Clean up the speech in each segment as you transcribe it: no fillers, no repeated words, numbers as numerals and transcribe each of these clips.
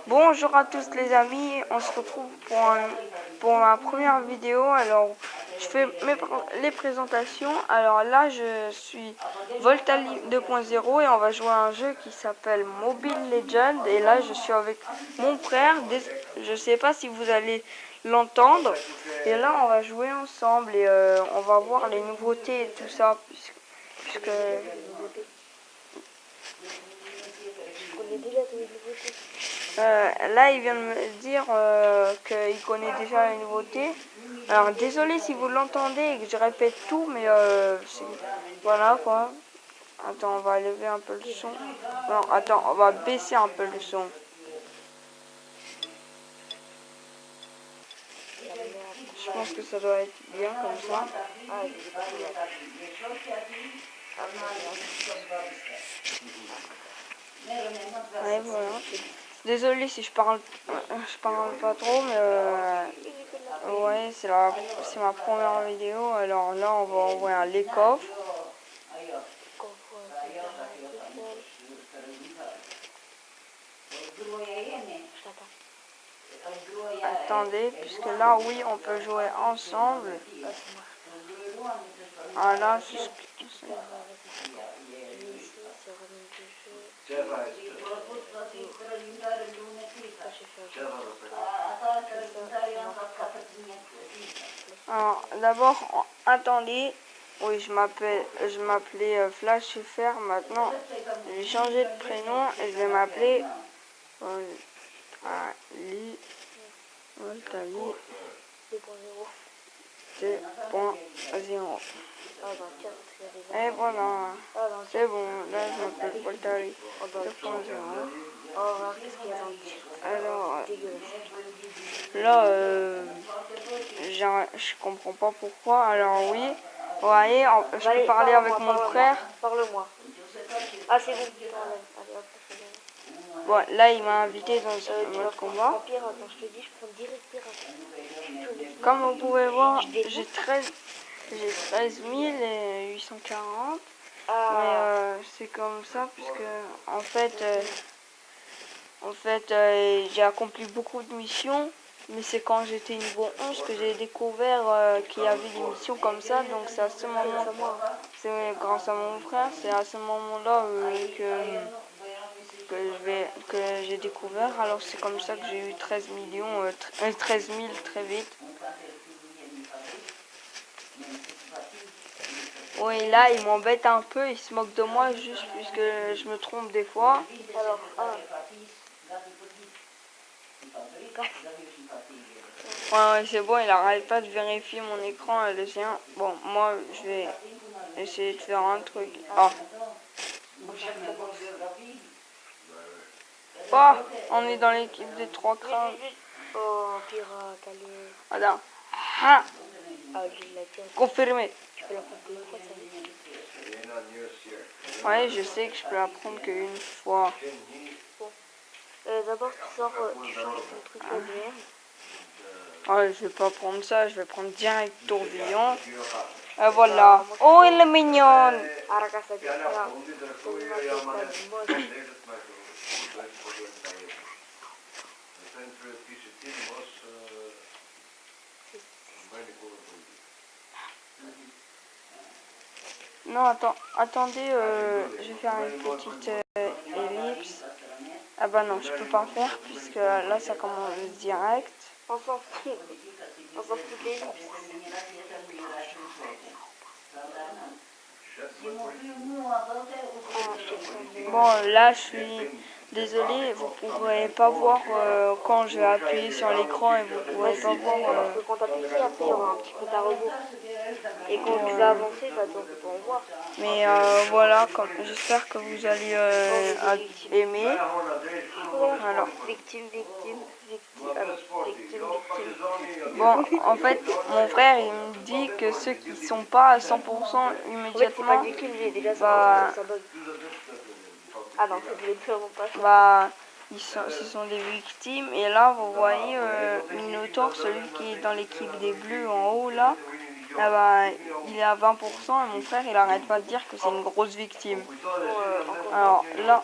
Bonjour à tous les amis, on se retrouve pour ma première vidéo. Alors je fais les présentations. Alors là je suis Voltali 2.0 et on va jouer à un jeu qui s'appelle Mobile Legends. Et là je suis avec mon frère, je sais pas si vous allez l'entendre. Et là on va jouer ensemble et on va voir les nouveautés et tout ça puisque là, il vient de me dire qu'il connaît déjà les nouveautés. Alors, désolé si vous l'entendez et que je répète tout, mais voilà quoi. Attends, on va lever un peu le son. Non, attends, on va baisser un peu le son. Je pense que ça doit être bien comme ça. Ouais, voilà. Désolé si je parle pas trop, mais ouais, c'est ma première vidéo. Alors là, on va envoyer un Lekov. Attendez, puisque là, oui, on peut jouer ensemble. Ah là, alors, d'abord, attendez. Oui, je m'appelais Flash FR. Maintenant, j'ai changé de prénom et je vais m'appeler Voltali 2.0. Et voilà, c'est bon, là je m'appelle Voltali 2.0. Alors, là, je comprends pas pourquoi. Alors oui, vous voyez, je peux parler avec mon frère. Parle-moi. Ah, c'est bon. Bon, là, il m'a invité dans un mode combat. Comme vous pouvez voir, j'ai 13 840. Mais c'est comme ça, puisque en fait, j'ai accompli beaucoup de missions. Mais c'est quand j'étais niveau 11 que j'ai découvert qu'il y avait des missions comme ça. Donc c'est à ce moment, c'est grâce à mon frère, c'est à ce moment-là que j'ai découvert. Alors c'est comme ça que j'ai eu 13 millions, 13 000 très vite. Oui, là il m'embête un peu, il se moque de moi juste puisque je me trompe des fois. Alors, Ouais, c'est bon, il arrête pas de vérifier mon écran et le sien. Bon, moi je vais essayer de faire un truc. Oh, on est dans l'équipe des 3 crânes. oh, pirate, allez. Attends. Ah, Je l'ai confirmé. Tu peux la prendre une fois, ça. Ouais, je sais que je peux apprendre qu'une fois. Bon. D'abord, tu changes ton truc là de merde. Ouais, je vais pas prendre ça, je vais prendre direct tourbillon. Et voilà. Oh, elle est mignonne. Non, attendez, je vais faire une petite ellipse. Ah bah non, je peux pas faire puisque là ça commence direct. On s'en fout. On s'en fout de l'ellipse. Bon, là je suis désolé, vous ne pourrez pas voir quand je vais appuyer sur l'écran et vous ne pourrez pas voir. Parce que quand tu appuies ici, après il y aura un petit compte à rebours. Et quand tu vas avancer, bah, tu peux en voir. Mais voilà, j'espère que vous allez aimer. Alors. Victime. Bon, en fait, mon frère il me dit que ceux qui sont pas à 100% immédiatement, ah non, c'est vraiment pas ça. Bah, ce sont des victimes. Et là, vous voyez Minotaur, celui qui est dans l'équipe des bleus en haut là. Ah bah, il est à 20% et mon frère il arrête pas de dire que c'est une grosse victime. Encore. Alors là,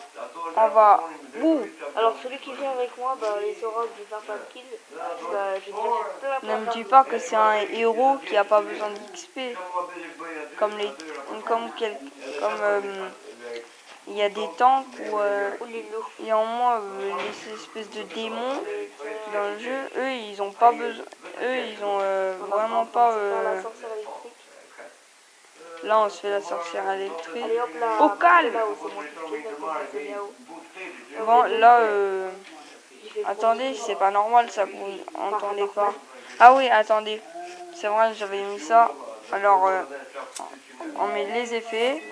on va... Ouh, Alors celui qui vient avec moi, bah, il saura que je vais faire pas de kill. Bah, j'ai déjà fait ne me dis pas que c'est un héros qui a pas besoin d'XP. Comme les... Comme il y a des tanks où il y a au moins les espèces de démons dans le jeu. Eux, ils ont pas besoin... Eux, ils ont vraiment pas... la sorcière électrique. Là, on se fait la sorcière électrique. Allez hop là, Au calme! là-haut, c'est moi qui fais ça, c'est Bon, là, attendez, c'est pas normal ça que vous entendez pas. Ah oui, attendez. C'est vrai, j'avais mis ça. Alors, on met les effets.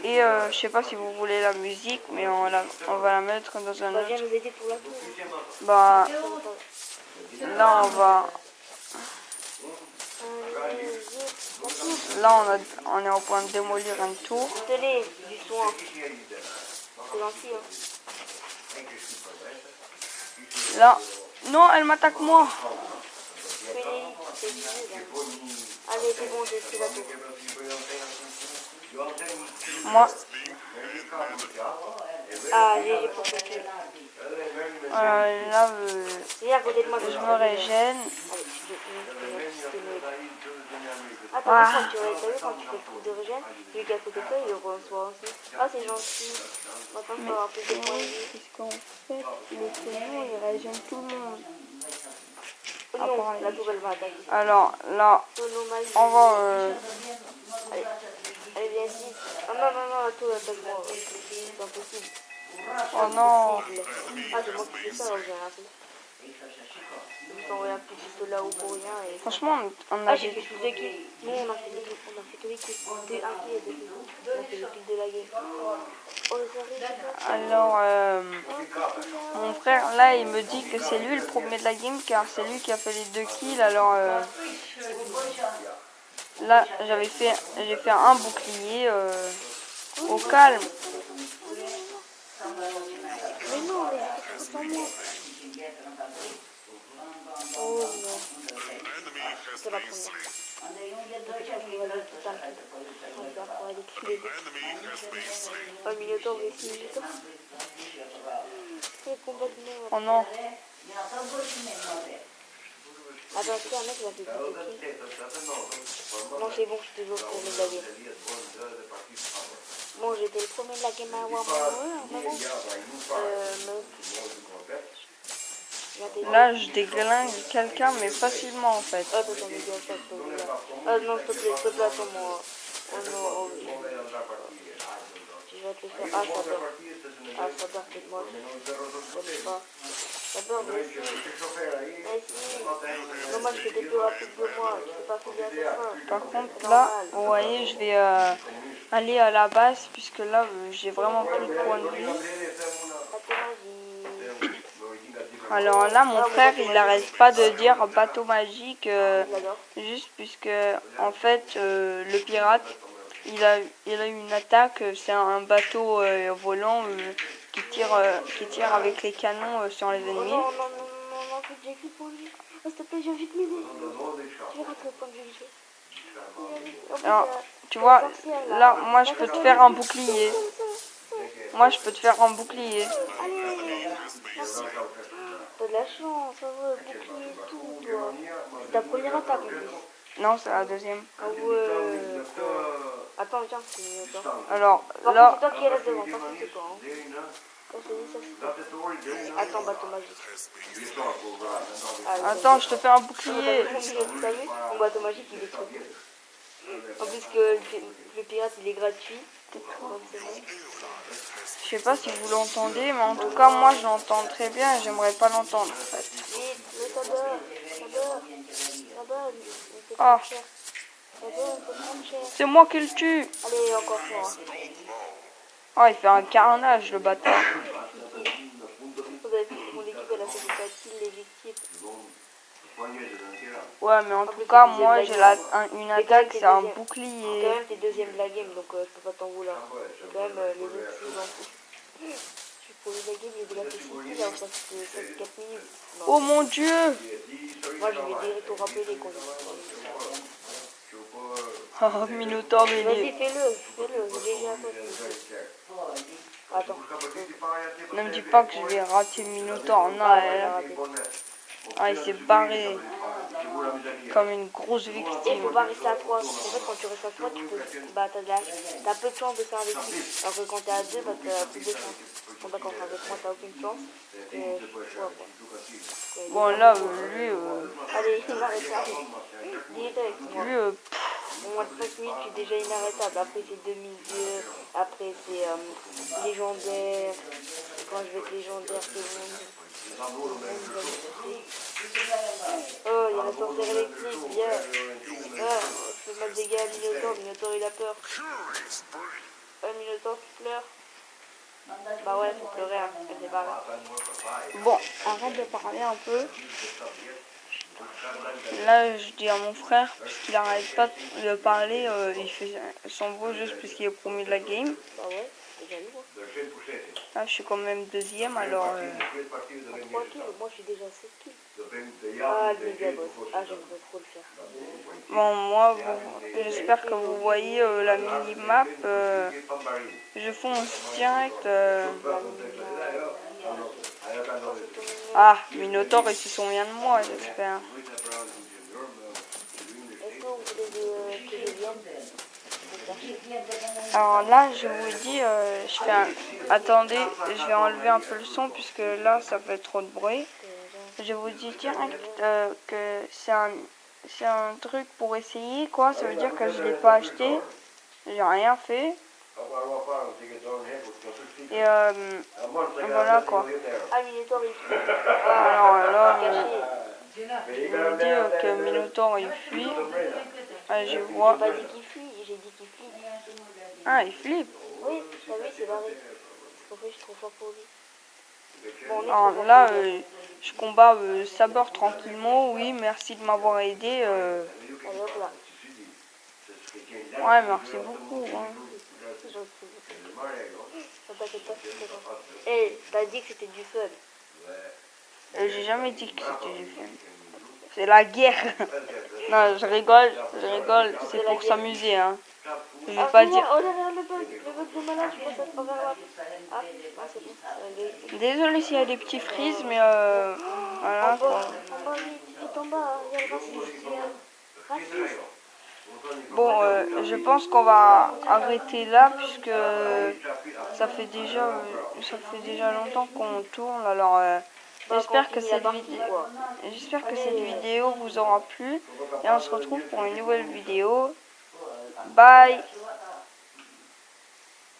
Et je sais pas si vous voulez la musique, mais on va la mettre dans un Bah, viens autre. nous aider pour la tour. Bah, là, on va... Là, on est au point de démolir une tour. Tenez, du soin. C'est gentil, hein. Là, non, elle m'attaque moi. Fais-les, c'est difficile, hein. Allez, c'est bon, j'ai pris la tour. Moi, Ah, GG pour ce kill. là, Viens à côté de moi, je me régène. Allez, je te mets. Ah, Ah. t'as vu quand tu fais le truc de régène, lui qui est à côté de toi, il le reçoit aussi. Ah, c'est gentil. Maintenant, je peux avoir plus de points de vie. Puisqu'en fait, le prénom, il régène tout le monde. Oh non, la tour, elle va attaquer. Alors, là, Sonomagie. on va... Allez, allez, viens ici. Ah non, non, non, la tour, elle attaque moi. C'est impossible. Oh non. Ah, c'est moi qui fais ça, alors j'ai rien fait. Je vais envoyer un petit pistolet là-haut pour rien. Et... Franchement, on Ah, a j'ai fait plus de kills. Nous, on a fait des kills. On a fait que des kills. Un kill et 2 kills. On a fait les kills de la game. Oh, ça arrive. Alors, mon frère, là, il me dit que c'est lui le premier de la game, car c'est lui qui a fait les 2 kills. Alors, là, j'ai fait un bouclier au calme. Mais non, mais c'est pas moi. Oh non. C'est la première. Un minotaure, mais 6 minotaures. C'est complètement... Oh non. Attends, est-ce qu'il y a un mec qui va faire des kills? Non, c'est bon, je suis toujours le premier de la game. Bon, j'étais le premier de la game à avoir mon mais bon. Là, je déglingue quelqu'un, mais facilement, en fait. Attends, mais dis ça, s'il te plaît. Ah non, s'il te plaît, attends-moi. Oh non, oh oui. Je vais te le faire. Ah, ça dort. Ah, ça dort, c'est moche. Je sais pas. Ça dort, mais si. Mais si. Dommage que t'es plus rapide que moi. Tu peux pas filer à ça. Par contre, là, vous voyez, je vais aller à la base, puisque là, j'ai vraiment plus de points de vie. Alors là, mon frère, il n'arrête pas de dire bateau magique, juste puisque, en fait, le pirate, il a eu une attaque, c'est un bateau volant qui tire avec les canons sur les ennemis. Non, non, non, non, non, j'ai plus de points de vie. Oh, s'il te plaît, j'ai envie de m'aider. Je vais rentrer au point de vie. Alors, tu vois, là, moi, je peux te faire un bouclier. Moi, je peux te faire un bouclier. Allez, t'as de la chance, ça va, bouclier et tout, toi. C'est ta première attaque en plus. Non, c'est la deuxième. Ah ouais. Attends, viens, c'est mieux, toi. Alors, Par là... contre, c'est toi qui reste devant, par contre, c'est toi. Hein. Quand je te dis ça, c'est toi. Attends, bateau magique. Attends, je te fais un bouclier. T'as vu? Mon bateau magique, il est trop cool. En plus que le pirate, il est gratuit. Donc, c'est bon. Je sais pas si vous l'entendez, mais en tout cas, moi, je l'entends très bien et j'aimerais pas l'entendre, en fait. Vite, mais ça beurre, ça beurre, ça beurre, il fait Ah. prendre cher. Ça beurre, il fait prendre cher. C'est moi qui le tue. Allez, encore fort. Oh, il fait un carnage, le bâtard. Vous avez vu que mon équipe, elle a fait des bâtilles, les victimes. Ouais, mais en tout cas, moi, j'ai une attaque, c'est un bouclier. Quand même, t'es deuxième de la game, donc je peux pas t'en vouloir. C'est quand même les autres 6 ans. Je suis pour la game, il y a de la facilité, là, ça fait 4 minutes. Non. Oh mon dieu. Moi, je vais direct au rappeler qu'on a. Oh, Minotaur, il Vas-y, est... fais-le, j'ai déjà toi. Attends. Ne me dis pas que je vais rater Minotaur. Non, il s'est barré comme une grosse Il faut victime. pas rester à 3. En fait, quand tu restes à 3, tu peux. Bah, t'as peu de chance de faire avec lui. Alors que quand t'es à 2, bah, t'as plus de chance. Bon, d'accord, avec moi, t'as aucune chance. Et quoi. Bon, là, lui... Allez, inarrêtable. Dis avec moi. lui Au moins de 5 minutes, je suis déjà inarrêtable. Après, c'est demi-dieu. Après, c'est légendaire. Quand je vais être légendaire, c'est bon. Oh, il y a la sorcière électrique, viens. Ah, je peux mettre des dégâts à Minotaur. Minotaur, il a peur. Minotaur, tu pleures. Bah ouais, faut pleurer, hein. Elle s'est barrée. bon, arrête de parler un peu. Là, je dis à mon frère, puisqu'il arrête pas de parler, il fait son beau juste puisqu'il est premier de la game. Bah ouais, c'est déjà eu, moi. Là, je suis quand même deuxième, alors... À 3 kills, moi je suis déjà à 7 kills. Ah, le méga boss. Ah, j'aimerais trop le faire. Bon, moi, j'espère que vous voyez la mini-map. Je fonce direct. Ah, Minotaur, il se souvient de moi, j'espère. Est-ce que vous voulez que je vienne? Alors là, je vous dis, je fais un... Attendez, je vais enlever un peu le son puisque là, ça fait trop de bruit. Je vous dis direct que c'est un truc pour essayer, quoi. Ça veut dire que je l'ai pas acheté. J'ai rien fait. Et voilà, quoi. Ah, Minotaur, il fuit. Alors là, Caché. je vous dis que Minotaur, il fuit. Ah, je vois. J'ai pas dit qu'il fuit, j'ai dit qu'il flippe. Ah, il flippe. Oui, t'as vu, c'est barré. En fait, je suis trop fort pour lui. Bon, on est trop Alors fort là, pour lui. je combats Sabor tranquillement. Oui, merci de m'avoir aidé. Allez, hop là. Ouais, merci beaucoup. Hein. C'est gentil. Ne t'inquiète pas, c'est très gentil. Eh, t'as dit que c'était du fun. J'ai jamais dit que c'était du film. C'est la guerre. Non, je rigole, c'est pour s'amuser, hein. Je vais pas dire... Oh là là, le bug de malade, je passe à travers la... Ah, c'est bon, c'est réglé. Désolé s'il y a des petits frises, mais voilà, En quoi. bas, vite en bas, il y a le raciste qui vient. Raciste. Bon, je pense qu'on va arrêter là, puisque ça fait déjà longtemps qu'on tourne, alors... J'espère que cette vidéo vous aura plu et on se retrouve pour une nouvelle vidéo. Bye.